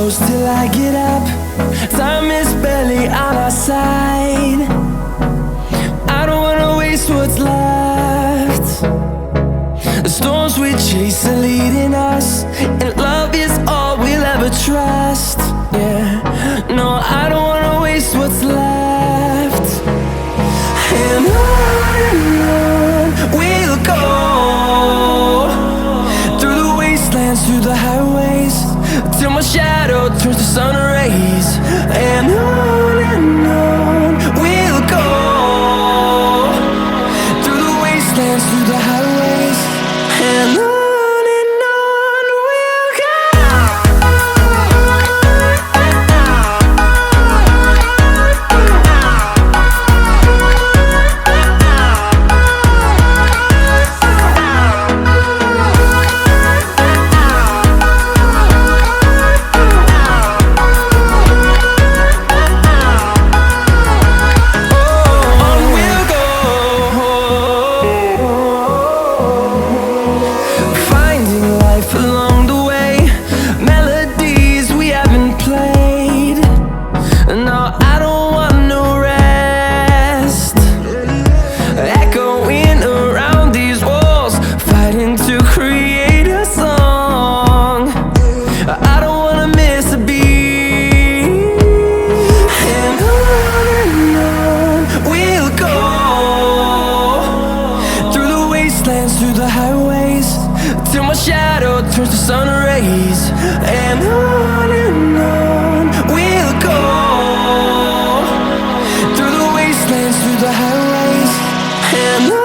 close till I get up. Time is barely on our side. I don't wanna waste what's left. The storms we chase are leading us, and love is all we'll ever trust. Yeah, no, I don't wanna waste what's left. And on we'll go, through the wastelands, through the highways, till my shadow turns to sun rays. And on we'll go, through the wastelands, through the highways, and on. Along the way, melodies we haven't played. No, I don't want no rest. Echoing around these walls, fighting to create a song. I don't wanna miss a beat. And on we'll go, through the wastelands, through the highways, till my shadow turns to sun rays. And on we'll go, through the wastelands, through the highways, and on.